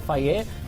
FIA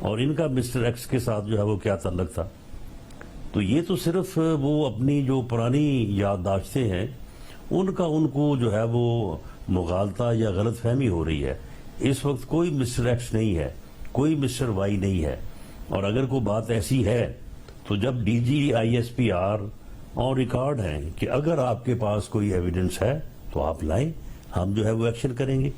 اور ان کا mister x کے ساتھ جو ہے وہ کیا تعلق تھا. تو یہ تو صرف وہ اپنی جو پرانی یادداشتیں ہیں ان کا ان کو جو ہے وہ مغالطہ یا غلط فہمی ہو رہی ہے. اس وقت کوئی مسٹر ایکس نہیں ہے, کوئی مسٹر وائی نہیں ہے. اور اگر کوئی بات ایسی ہے تو جب D G I S P R on record ہیں کہ اگر آپ کے پاس کوئی ایویڈنس ہے تو آپ لائیں, ہم جو ہے وہ ایکشن کریں گے.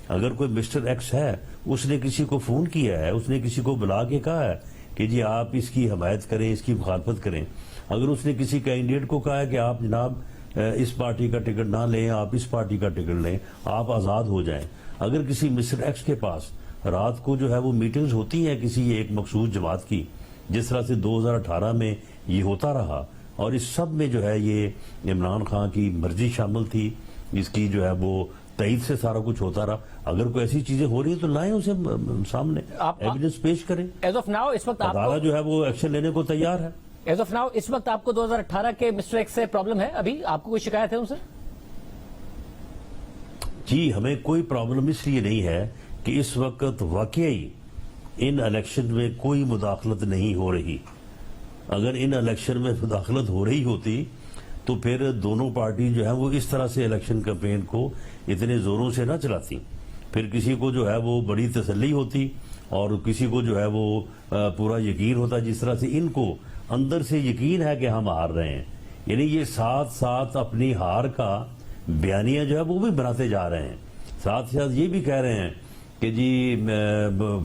اگر کوئی مسٹر ایکس ہے, اس نے کسی کو فون کیا ہے, اس نے کسی کو بلا کے کہا ہے کہ جی آپ اس کی حمایت کریں, اس کی مخالفت کریں, اگر اس نے کسی کینڈیڈیٹ کو کہا ہے کہ آپ جناب اس پارٹی کا ٹکٹ نہ لیں, آپ اس پارٹی کا ٹکٹ لیں, آپ آزاد ہو جائیں. اگر کسی مسٹر ایکس کے پاس رات کو جو ہے وہ میٹنگز ہوتی ہیں کسی ایک مخصوص جماعت کی, جس طرح سے 2018 میں یہ ہوتا رہا, اور اس سب میں جو ہے یہ عمران خان کی مرضی شامل تھی, اس کی جو ہے وہ تائید سے سارا کچھ ہوتا رہا. اگر کوئی ایسی چیزیں ہو رہی ہیں تو لائیں اسے سامنے, ایویڈنس پیش کریں. ایز آف ناؤ اس وقت عدالت جو ہے وہ ایکشن لینے کو تیار ہے. ایز آف ناؤ اس وقت آپ کو 2018 کے مسٹر ایکس سے پرابلم ہے؟ ابھی آپ کو کوئی شکایت ہے ان سے؟ جی, ہمیں کوئی پرابلم اس لیے نہیں ہے کہ اس وقت واقعی ان الیکشن میں کوئی مداخلت نہیں ہو رہی. اگر ان الیکشن میں مداخلت ہو رہی ہوتی تو پھر دونوں پارٹی جو ہے وہ اس طرح سے الیکشن کیمپین کو اتنے زوروں سے نہ چلاتی. پھر کسی کو جو ہے وہ بڑی تسلی ہوتی اور کسی کو جو ہے وہ پورا یقین ہوتا, جس طرح سے ان کو اندر سے یقین ہے کہ ہم ہار رہے ہیں. یعنی یہ ساتھ ساتھ اپنی ہار کا بیانیہ جو ہے وہ بھی بناتے جا رہے ہیں, ساتھ ساتھ یہ بھی کہہ رہے ہیں کہ جی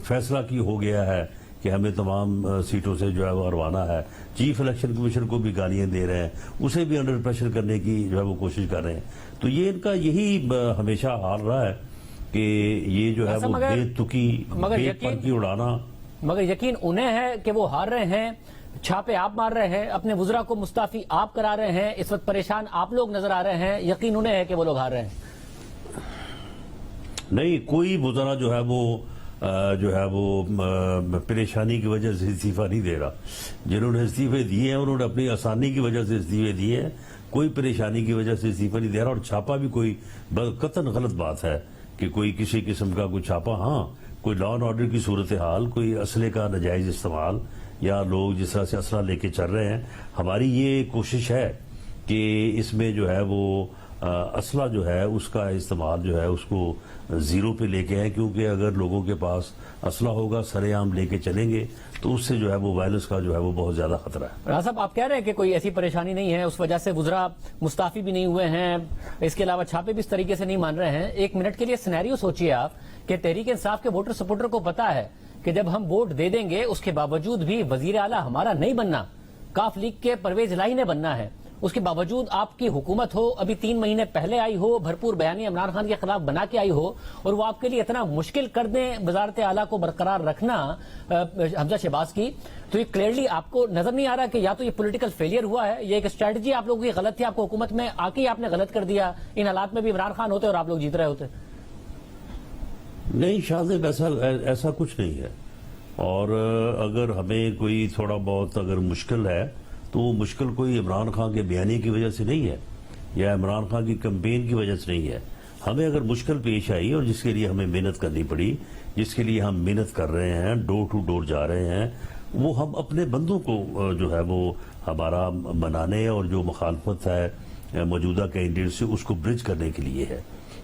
فیصلہ کی ہو گیا ہے کہ ہمیں تمام سیٹوں سے جو ہے وہ ہروانا ہے. چیف الیکشن کمیشن کو بھی گالیاں دے رہے ہیں, اسے بھی انڈر پریشر کرنے کی جو ہے وہ کوشش کر رہے ہیں. تو یہ ان کا یہی ہمیشہ حال رہا ہے کہ یہ جو ہے وہ بے تکی بے پر کی اڑانا. مگر یقین انہیں ہے کہ وہ ہار رہے ہیں, چھاپے آپ مار رہے ہیں, اپنے وزراء کو مستعفی آپ کرا رہے ہیں, اس وقت پریشان آپ لوگ نظر آ رہے ہیں, یقین انہیں ہے کہ وہ لوگ ہار رہے ہیں. نہیں, کوئی وزراء جو ہے وہ پریشانی کی وجہ سے استعفیٰ نہیں دے رہا. جنہوں نے استعفے دیے ہیں انہوں نے اپنی آسانی کی وجہ سے استعفے دیے ہیں, کوئی پریشانی کی وجہ سے استعفیٰ نہیں دے رہا. اور چھاپا بھی کوئی قطعاً غلط بات ہے کہ کوئی کسی قسم کا کوئی چھاپا. ہاں, کوئی لا اینڈ آرڈر کی صورتحال, کوئی اسلحے کا ناجائز استعمال, یا لوگ جس طرح سے اسلحہ لے کے چل رہے ہیں, ہماری یہ کوشش ہے کہ اس میں جو ہے وہ اسلحہ جو ہے اس کا استعمال جو ہے اس کو زیرو پہ لے کے آئیں, کیونکہ اگر لوگوں کے پاس اسلحہ ہوگا سرے عام لے کے چلیں گے تو اس سے جو ہے وہ وائلنس کا جو ہے وہ بہت زیادہ خطرہ ہے. راز صاحب, آپ کہہ رہے ہیں کہ کوئی ایسی پریشانی نہیں ہے, اس وجہ سے وزراء مستعفی بھی نہیں ہوئے ہیں, اس کے علاوہ چھاپے بھی اس طریقے سے نہیں مان رہے ہیں. ایک منٹ کے لیے سینیریو سوچیے آپ کہ تحریک انصاف کے ووٹر سپورٹر کو پتا ہے کہ جب ہم ووٹ دے دیں گے اس کے باوجود بھی وزیر اعلیٰ ہمارا نہیں بننا, کاف لیگ کے پرویز الہی نے بننا ہے. اس کے باوجود آپ کی حکومت ہو, ابھی 3 مہینے پہلے آئی ہو, بھرپور بیانیہ عمران خان کے خلاف بنا کے آئی ہو, اور وہ آپ کے لیے اتنا مشکل کر دیں وزارت اعلیٰ کو برقرار رکھنا حمزہ شہباز کی, تو یہ کلیئرلی آپ کو نظر نہیں آ رہا کہ یا تو یہ پولیٹیکل فیلئر ہوا ہے, یہ ایک اسٹریٹجی آپ لوگوں کی غلط تھی, آپ کو حکومت میں آ کے آپ نے غلط کر دیا. ان حالات میں بھی عمران خان ہوتے اور آپ لوگ جیت رہے ہوتے. نہیں شاہد, ایسا کچھ نہیں ہے. اور اگر ہمیں کوئی تھوڑا بہت اگر مشکل ہے تو وہ مشکل کوئی عمران خان کے بیانیے کی وجہ سے نہیں ہے یا عمران خان کی کمپین کی وجہ سے نہیں ہے. ہمیں اگر مشکل پیش آئی اور جس کے لیے ہمیں محنت کرنی پڑی, جس کے لیے ہم محنت کر رہے ہیں, ڈور ٹو ڈور جا رہے ہیں, وہ ہم اپنے بندوں کو جو ہے وہ ہمارا منانے اور جو مخالفت ہے موجودہ کینڈیڈیٹ سے اس کو برج کرنے کے لیے ہے.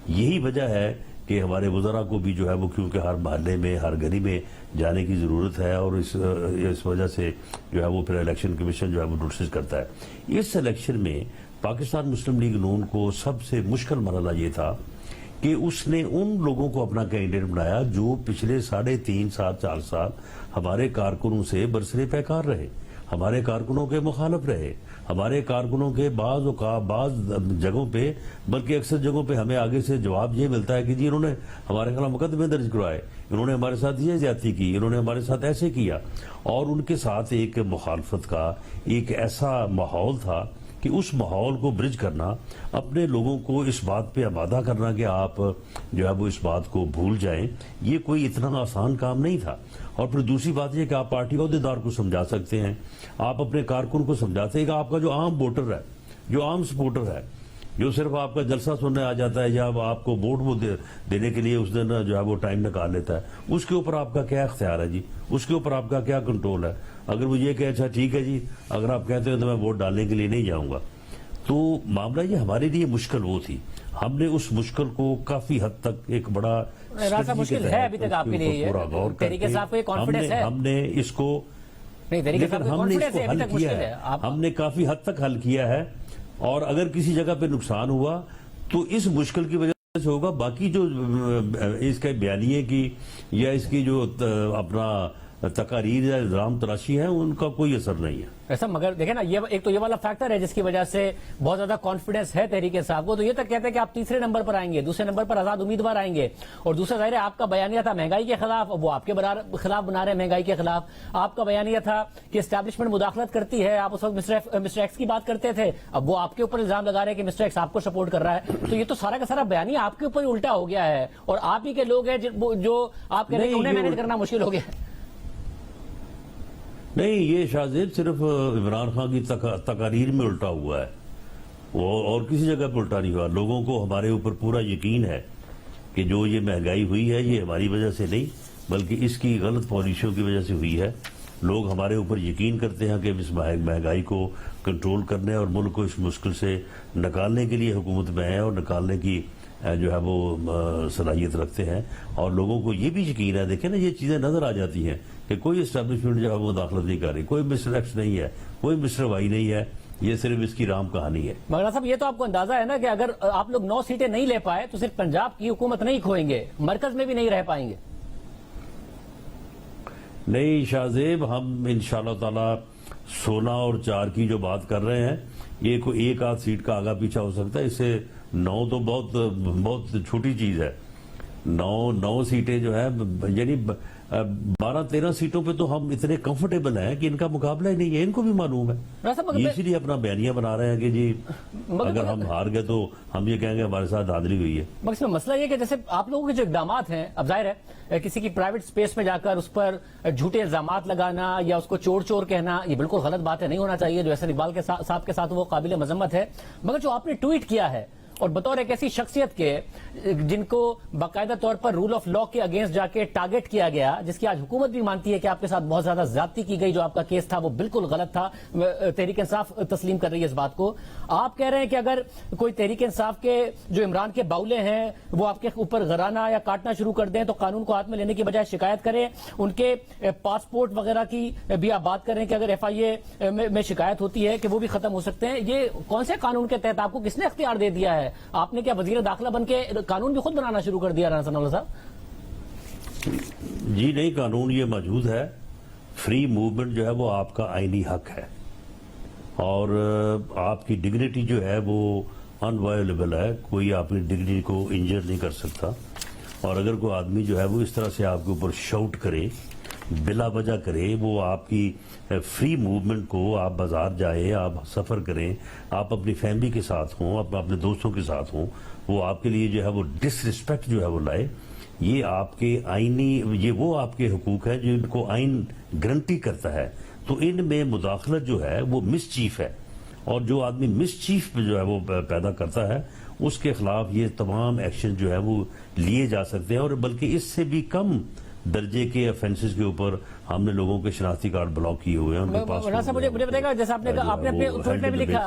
یہی وجہ ہے کہ ہمارے وزراء کو بھی جو ہے وہ کیونکہ ہر محلے میں ہر گلی میں جانے کی ضرورت ہے, اور اس وجہ سے جو ہے وہ پھر الیکشن کمیشن جو ہے وہ نوٹس کرتا ہے. اس الیکشن میں پاکستان مسلم لیگ نون کو سب سے مشکل مرحلہ یہ تھا کہ اس نے ان لوگوں کو اپنا کینڈیڈیٹ بنایا جو پچھلے 3.5 سال 4 سال ہمارے کارکنوں سے برسرے پیکار رہے, ہمارے کارکنوں کے مخالف رہے, ہمارے کارکنوں کے بعض جگہوں پہ بلکہ اکثر جگہوں پہ ہمیں آگے سے جواب یہ ملتا ہے کہ جی انہوں نے ہمارے خلاف مقدمے درج کروائے, انہوں نے ہمارے ساتھ یہ زیادتی کی, انہوں نے ہمارے ساتھ ایسے کیا. اور ان کے ساتھ ایک مخالفت کا ایک ایسا ماحول تھا کہ اس ماحول کو برج کرنا, اپنے لوگوں کو اس بات پہ آمادہ کرنا کہ آپ جو ہے وہ اس بات کو بھول جائیں, یہ کوئی اتنا آسان کام نہیں تھا. اور پھر دوسری بات یہ کہ آپ پارٹی عہدیدار کو سمجھا سکتے ہیں, آپ اپنے کارکن کو سمجھاتے ہیں کہ آپ کا جو عام ووٹر ہے, جو عام سپورٹر ہے, جو صرف آپ کا جلسہ سننے آ جاتا ہے یا آپ کو ووٹ وہ دینے کے لیے اس دن جو ہے وہ ٹائم نکال لیتا ہے، اس کے اوپر آپ کا کیا اختیار ہے جی؟ اس کے اوپر آپ کا کیا کنٹرول ہے؟ اگر وہ یہ کہ اچھا ٹھیک ہے جی، اگر آپ کہتے ہیں تو میں ووٹ ڈالنے کے لیے نہیں جاؤں گا، تو معاملہ یہ ہمارے لیے مشکل وہ تھی. ہم نے اس مشکل کو کافی حد تک ایک بڑا راستہ مشکل ہے ابھی تک آپ کے لیے، پورا غور کر تحریک انصاف کو یہ کانفیڈنس ہے، ہم نے اس کو نہیں تحریک انصاف کو ہم نے اس کانفیڈنس کو ہے ابھی حل تک کیا مشکل ہے، ہے. ہم نے کافی حد تک حل کیا ہے، اور اگر کسی جگہ پہ نقصان ہوا تو اس مشکل کی وجہ سے ہوگا. باقی جو اس کے بیانیے کی یا اس کی جو اپنا تقاریر یا الزام تراشی ہے ان کا کوئی اثر نہیں ہے. ایسا مگر دیکھیں نا، یہ ایک تو یہ والا فیکٹر ہے جس کی وجہ سے بہت زیادہ کانفیڈنس ہے تحریک انصاف کو، تو یہ تک کہتے ہیں کہ آپ تیسرے نمبر پر آئیں گے، دوسرے نمبر پر آزاد امیدوار آئیں گے، اور دوسرا ظاہر ہے آپ کا بیانیہ تھا مہنگائی کے خلاف، وہ آپ کے خلاف بنا رہے ہیں مہنگائی کے خلاف. آپ کا بیانیہ تھا کہ اسٹیبلشمنٹ مداخلت کرتی ہے، آپ اس وقت مسٹر ایکس کی بات کرتے تھے، اب وہ آپ کے اوپر الزام لگا رہے ہیں کہ مسٹر ایکس آپ کو سپورٹ کر رہا ہے. تو یہ تو سارا کا سارا بیانیہ آپ کے اوپر ہی الٹا ہو گیا ہے، اور آپ ہی کے لوگ ہیں جو آپ کہہ رہے ہیں کہ انہیں مینیج کرنا مشکل ہو گیا ہے. نہیں، یہ شاہ زیب صرف عمران خان کی تقاریر میں الٹا ہوا ہے، اور کسی جگہ پہ الٹا نہیں ہوا. لوگوں کو ہمارے اوپر پورا یقین ہے کہ جو یہ مہنگائی ہوئی ہے یہ ہماری وجہ سے نہیں بلکہ اس کی غلط پالیسیوں کی وجہ سے ہوئی ہے. لوگ ہمارے اوپر یقین کرتے ہیں کہ اس مہنگائی کو کنٹرول کرنے اور ملک کو اس مشکل سے نکالنے کے لیے حکومت میں ہے، اور نکالنے کی جو ہے وہ صلاحیت رکھتے ہیں. اور لوگوں کو یہ بھی یقین ہے، دیکھیں نا یہ چیزیں نظر آ جاتی ہیں کہ کوئی اسٹیبلشمنٹ جو ہے وہ داخلت نہیں کر رہی، کوئی مسٹر ایکس نہیں ہے، کوئی مسٹر وائی نہیں ہے، یہ صرف اس کی رام کہانی ہے. مگر صاحب یہ تو آپ کو اندازہ ہے نا کہ اگر آپ لوگ 9 سیٹیں نہیں لے پائے تو صرف پنجاب کی حکومت نہیں کھوئیں گے، مرکز میں بھی نہیں رہ پائیں گے. نہیں شاہ زیب، ہم انشاءاللہ تعالی 16 اور 4 کی جو بات کر رہے ہیں یہ کوئی ایک آدھ سیٹ کا آگا پیچھا ہو سکتا ہے، اس سے 9 تو بہت چھوٹی چیز ہے. 9 سیٹیں جو ہے یعنی 12-13 سیٹوں پہ تو ہم اتنے کمفرٹیبل ہیں کہ ان کا مقابلہ ہی نہیں ہے، ان کو بھی معلوم ہے. یہ اسی لیے اپنا بیانیہ بنا رہے ہیں کہ جی اگر ہم ہار گئے تو ہم یہ کہیں گے ہمارے ساتھ دھاندلی ہوئی ہے. مگر مسئلہ یہ کہ جیسے آپ لوگوں کے جو اقدامات ہیں، اب ظاہر ہے کسی کی پرائیویٹ سپیس میں جا کر اس پر جھوٹے الزامات لگانا یا اس کو چور کہنا یہ بالکل غلط بات ہے، نہیں ہونا چاہیے. جو احسن اقبال کے صاحب کے ساتھ وہ قابل مذمت ہے. مگر جو آپ نے ٹویٹ کیا ہے اور بطور ایک ایسی شخصیت کے جن کو باقاعدہ طور پر رول آف لا کے اگینسٹ جا کے ٹارگٹ کیا گیا، جس کی آج حکومت بھی مانتی ہے کہ آپ کے ساتھ بہت زیادہ زیادتی کی گئی، جو آپ کا کیس تھا وہ بالکل غلط تھا، تحریک انصاف تسلیم کر رہی ہے اس بات کو. آپ کہہ رہے ہیں کہ اگر کوئی تحریک انصاف کے جو عمران کے باولے ہیں وہ آپ کے اوپر غرانا یا کاٹنا شروع کر دیں تو قانون کو ہاتھ میں لینے کی بجائے شکایت کریں، ان کے پاسپورٹ وغیرہ کی بھی آپ بات کریں کہ اگر FIA میں شکایت ہوتی ہے کہ وہ بھی ختم ہو سکتے ہیں. یہ کون سے قانون کے تحت آپ کو کس نے اختیار دے دیا ہے؟ آپ نے کیا وزیر داخلہ بن کے قانون بھی خود بنانا شروع کر دیا رانا ثناء اللہ صاحب؟ جی نہیں، قانون یہ موجود ہے. فری موومنٹ جو ہے وہ آپ کا آئینی حق ہے، اور آپ کی ڈگنیٹی جو ہے وہ انوائلیبل ہے. کوئی آپ کی ڈگنیٹی کو انجر نہیں کر سکتا. اور اگر کوئی آدمی جو ہے وہ اس طرح سے آپ کے اوپر شاؤٹ کرے، بلا وجہ کرے، وہ آپ کی فری موومنٹ کو، آپ بازار جائیں، آپ سفر کریں، آپ اپنی فیملی کے ساتھ ہوں، اپنے دوستوں کے ساتھ ہوں، وہ آپ کے لیے جو ہے وہ ڈس ریسپیکٹ جو ہے وہ لائے، یہ آپ کے آئینی، یہ وہ آپ کے حقوق ہیں جو ان کو آئین گارنٹی کرتا ہے. تو ان میں مداخلت جو ہے وہ مس چیف ہے، اور جو آدمی مس چیف جو ہے وہ پیدا کرتا ہے اس کے خلاف یہ تمام ایکشن جو ہے وہ لیے جا سکتے ہیں. اور بلکہ اس سے بھی کم درجے کے افینسز کے اوپر ہم نے لوگوں کے شناختی کارڈ بلاک کیے ہوئے ہیں. ان کے پاس مجھے بتائے گا، جیسا آپ نے اپنے ٹویٹ میں بھی لکھا،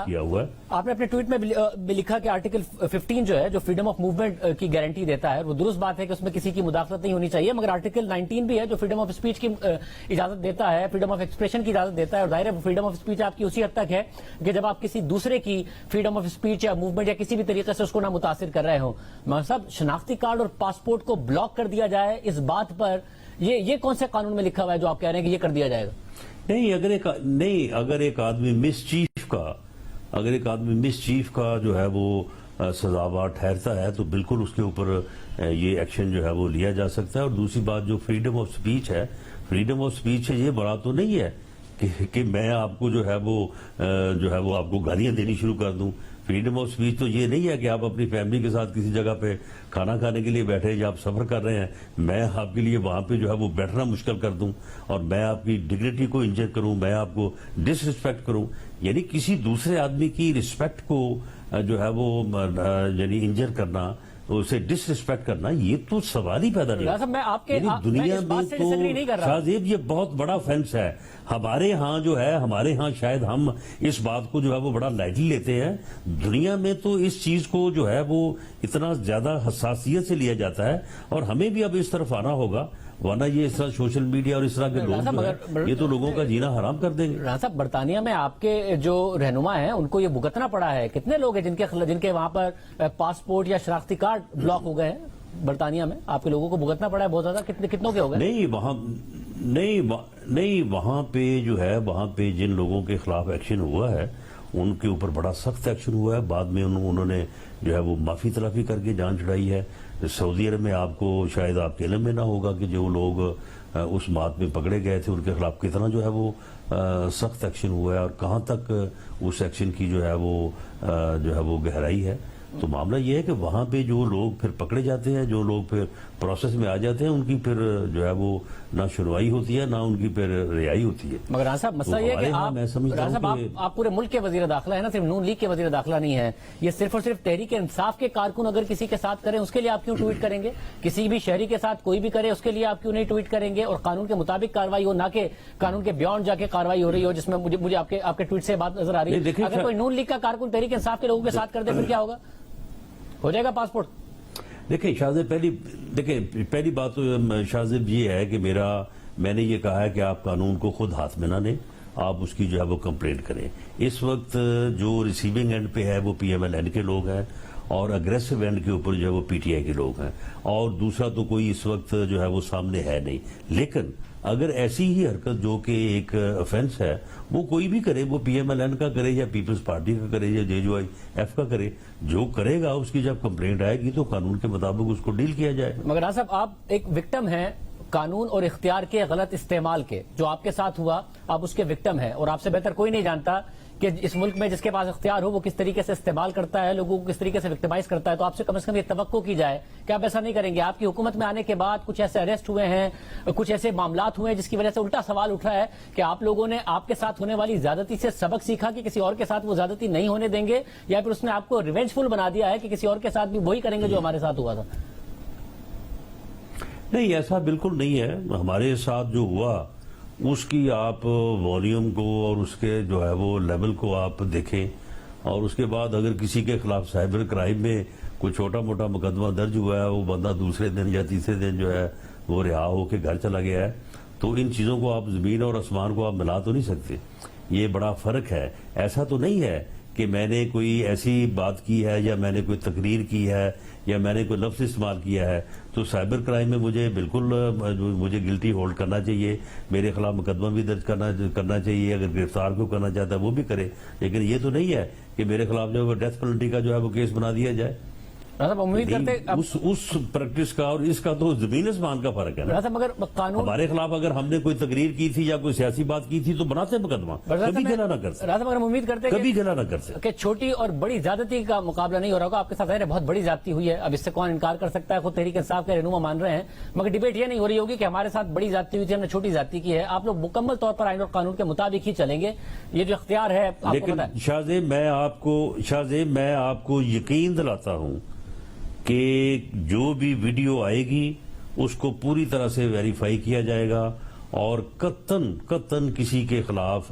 آپ نے اپنے ٹویٹ میں بھی لکھا کہ آرٹیکل 15 جو ہے جو فریڈم آف موومنٹ کی گارنٹی دیتا ہے، وہ درست بات ہے کہ اس میں کسی کی مداخلت نہیں ہونی چاہیے. مگر آرٹیکل 19 بھی ہے جو فریڈم آف اسپیچ کی اجازت دیتا ہے، فریڈم آف ایکسپریشن کی اجازت دیتا ہے. اور ظاہر ہے فریڈم آف اسپیچ آپ کی اسی حد تک ہے کہ جب آپ کسی دوسرے کی فریڈم آف اسپیچ یا موومنٹ یا کسی بھی طریقے سے اس کو نہ متاثر کر رہے ہوں. مگر صاحب شناختی کارڈ اور پاسپورٹ کو بلاک کر دیا جائے، اس بات پر یہ کون سے قانون میں لکھا ہوا ہے جو آپ کہہ رہے ہیں کہ یہ کر دیا جائے گا؟ نہیں، اگر ایک آدمی مس چیف کا جو ہے وہ سزاوار ٹھہرتا ہے تو بالکل اس کے اوپر یہ ایکشن جو ہے وہ لیا جا سکتا ہے. اور دوسری بات جو فریڈم آف اسپیچ ہے، فریڈم آف اسپیچ ہے یہ بڑا تو نہیں ہے کہ میں آپ کو جو ہے وہ آپ کو گالیاں دینی شروع کر دوں. فریڈم آف اسپیچ تو یہ نہیں ہے کہ آپ اپنی فیملی کے ساتھ کسی جگہ پہ کھانا کھانے کے لیے بیٹھے یا آپ سفر کر رہے ہیں، میں آپ کے لیے وہاں پہ جو ہے وہ بیٹھنا مشکل کر دوں اور میں آپ کی ڈگنیٹی کو انجر کروں، میں آپ کو ڈس رسپیکٹ کروں، یعنی کسی دوسرے آدمی کی رسپیکٹ کو جو ہے وہ یعنی انجر کرنا، اسے ڈس رسپیکٹ کرنا، یہ تو سوال ہی پیدا نہیں صاحب میں آپ کے یعنی دنیا میں تو نہیں کر رہا. شاہ زیب یہ بہت بڑا فینس ہے ہمارے ہاں جو ہے، ہمارے ہاں شاید ہم اس بات کو جو ہے وہ بڑا لائٹلی لیتے ہیں، دنیا میں تو اس چیز کو جو ہے وہ اتنا زیادہ حساسیت سے لیا جاتا ہے، اور ہمیں بھی اب اس طرف آنا ہوگا، ورنہ یہ اس طرح سوشل میڈیا اور اس طرح کے لوگ جو ہے یہ تو لوگوں کا جینا حرام کر دیں گے. رانا صاحب برطانیہ میں آپ کے جو رہنما ہیں ان کو یہ بھگتنا پڑا ہے، کتنے لوگ ہیں جن کے وہاں پر پاسپورٹ یا شناختی کارڈ بلاک ہو گئے ہیں برطانیہ میں؟ آپ کے لوگوں کو بھگتنا پڑا ہے بہت زیادہ، کتنوں کے ہو گئے؟ نہیں وہاں پہ جو ہے، وہاں پہ جن لوگوں کے خلاف ایکشن ہوا ہے ان کے اوپر بڑا سخت ایکشن ہوا ہے، بعد میں انہوں نے جو ہے وہ معافی تلافی کر کے جان چھڑائی ہے. سعودی عرب میں آپ کو شاید آپ کے علم میں نہ ہوگا کہ جو لوگ اس بات میں پکڑے گئے تھے ان کے خلاف کتنا جو ہے وہ سخت ایکشن ہوا ہے اور کہاں تک اس ایکشن کی جو ہے وہ گہرائی ہے. تو معاملہ یہ ہے کہ وہاں پہ جو لوگ پھر پکڑے جاتے ہیں، جو لوگ پھر پروسیس میں آ جاتے ہیں، ان کی پھر جو ہے وہ نہ سنوائی ہوتی ہے نہ ان کی پھر رہائی ہوتی ہے. مگر رانا صاحب مسئلہ یہ ہے کہ آپ پورے ملک کے وزیر داخلہ ہے نا، صرف نون لیگ کے وزیر داخلہ نہیں ہے. یہ صرف اور صرف تحریک انصاف کے کارکن اگر کسی کے ساتھ کریں اس کے لیے آپ کیوں ٹویٹ کریں گے؟ کسی بھی شہری کے ساتھ کوئی بھی کرے اس کے لیے آپ کیوں نہیں ٹویٹ کریں گے؟ اور قانون کے مطابق کارروائی ہو، نہ کہ قانون کے بیانڈ جا کے کارروائی ہو رہی ہو، جس میں مجھے آپ کے ٹویٹ سے بات نظر آ رہی ہے. اگر کوئی نون لیگ کا کارکن تحریک انصاف کے لوگوں کے ساتھ کر دے پھر کیا ہوگا؟ ہو جائے گا پاسپورٹ؟ دیکھیں شاہ زیب، پہلی بات تو شاہ زیب یہ ہے کہ میں نے یہ کہا ہے کہ آپ قانون کو خود ہاتھ میں نہ لیں، آپ اس کی جو ہے وہ کمپلینٹ کریں. اس وقت جو ریسیونگ اینڈ پہ ہے وہ پی ایم ایل این کے لوگ ہیں اور اگریسو اینڈ کے اوپر جو ہے وہ پی ٹی آئی کے لوگ ہیں، اور دوسرا تو کوئی اس وقت جو ہے وہ سامنے ہے نہیں. لیکن اگر ایسی ہی حرکت جو کہ ایک افینس ہے وہ کوئی بھی کرے، وہ پی ایم ایل این کا کرے یا پیپلز پارٹی کا کرے یا جے جو آئی ایف کا کرے، جو کرے گا اس کی جب کمپلینٹ آئے گی تو قانون کے مطابق اس کو ڈیل کیا جائے. مگر رانا صاحب آپ ایک وکٹم ہیں قانون اور اختیار کے غلط استعمال کے، جو آپ کے ساتھ ہوا آپ اس کے وکٹم ہیں، اور آپ سے بہتر کوئی نہیں جانتا کہ اس ملک میں جس کے پاس اختیار ہو وہ کس طریقے سے استعمال کرتا ہے، لوگوں کو کس طریقے سے وکٹمائز کرتا ہے. تو آپ سے کم از کم یہ توقع کی جائے کہ آپ ایسا نہیں کریں گے. آپ کی حکومت میں آنے کے بعد کچھ ایسے اریسٹ ہوئے ہیں، کچھ ایسے معاملات ہوئے ہیں جس کی وجہ سے الٹا سوال اٹھا ہے کہ آپ لوگوں نے آپ کے ساتھ ہونے والی زیادتی سے سبق سیکھا کہ کسی اور کے ساتھ وہ زیادتی نہیں ہونے دیں گے، یا پھر اس نے آپ کو ریونجفل بنا دیا ہے کہ کسی اور کے ساتھ بھی وہی کریں گے جو ہمارے ساتھ ہوا تھا. نہیں، ایسا بالکل نہیں ہے. ہمارے ساتھ جو ہوا اس کی آپ والیوم کو اور اس کے جو ہے وہ لیول کو آپ دیکھیں، اور اس کے بعد اگر کسی کے خلاف سائبر کرائم میں کوئی چھوٹا موٹا مقدمہ درج ہوا ہے، وہ بندہ دوسرے دن یا تیسرے دن جو ہے وہ رہا ہو کے گھر چلا گیا ہے، تو ان چیزوں کو آپ زمین اور آسمان کو آپ ملا تو نہیں سکتے. یہ بڑا فرق ہے. ایسا تو نہیں ہے کہ میں نے کوئی ایسی بات کی ہے یا میں نے کوئی تقریر کی ہے یا میں نے کوئی لفظ استعمال کیا ہے تو سائبر کرائم میں مجھے مجھے گلٹی ہولڈ کرنا چاہیے، میرے خلاف مقدمہ بھی درج کرنا چاہیے، اگر گرفتار کو کرنا چاہتا ہے وہ بھی کرے. لیکن یہ تو نہیں ہے کہ میرے خلاف جو ہے ڈیتھ پینلٹی کا جو ہے وہ کیس بنا دیا جائے. امید کرتے اس پریکٹس کا اور اس کا تو زمین آسمان کا فرق ہے نا. مگر قانون ہمارے خلاف اگر ہم نے کوئی تقریر کی تھی یا کوئی سیاسی بات کی تھی تو بناتے مقدمہ، کبھی گلا نہ کرتے. مگر ہم امید کرتے کبھی گلا نہ کرتے کہ چھوٹی اور بڑی زیادتی کا مقابلہ نہیں ہو رہا ہوگا. آپ کے ساتھ ظاہر ہے بہت بڑی زیادتی ہوئی ہے، اب اس سے کون انکار کر سکتا ہے، خود تحریک انصاف کے رہنما مان رہے ہیں. مگر ڈیبیٹ یہ نہیں ہو رہی ہوگی کہ ہمارے ساتھ بڑی زیادتی ہوئی تھی، ہم نے چھوٹی زیادتی کی ہے. آپ لوگ مکمل طور پر آئین اور قانون کے مطابق ہی چلیں گے، یہ جو اختیار ہے آپ کو لیکن پتہ ہے. شاہ زیب میں آپ کو یقین دلاتا ہوں کہ جو بھی ویڈیو آئے گی اس کو پوری طرح سے ویریفائی کیا جائے گا، اور قطعاً کسی کے خلاف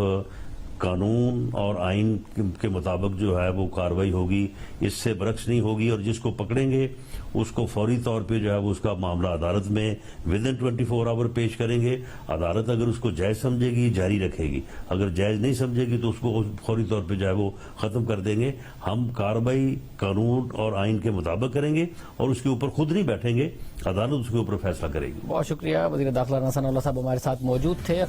قانون اور آئین کے مطابق جو ہے وہ کارروائی ہوگی، اس سے برعکس نہیں ہوگی. اور جس کو پکڑیں گے اس کو فوری طور پہ جو ہے وہ اس کا معاملہ عدالت میں ودن 24 آور پیش کریں گے. عدالت اگر اس کو جائز سمجھے گی جاری رکھے گی، اگر جائز نہیں سمجھے گی تو اس کو فوری طور پہ جو ہے وہ ختم کر دیں گے. ہم کارروائی قانون اور آئین کے مطابق کریں گے اور اس کے اوپر خود نہیں بیٹھیں گے، عدالت اس کے اوپر فیصلہ کرے گی. بہت شکریہ. وزیر داخلہ رانا ثناء اللہ صاحب ہمارے ساتھ موجود تھے.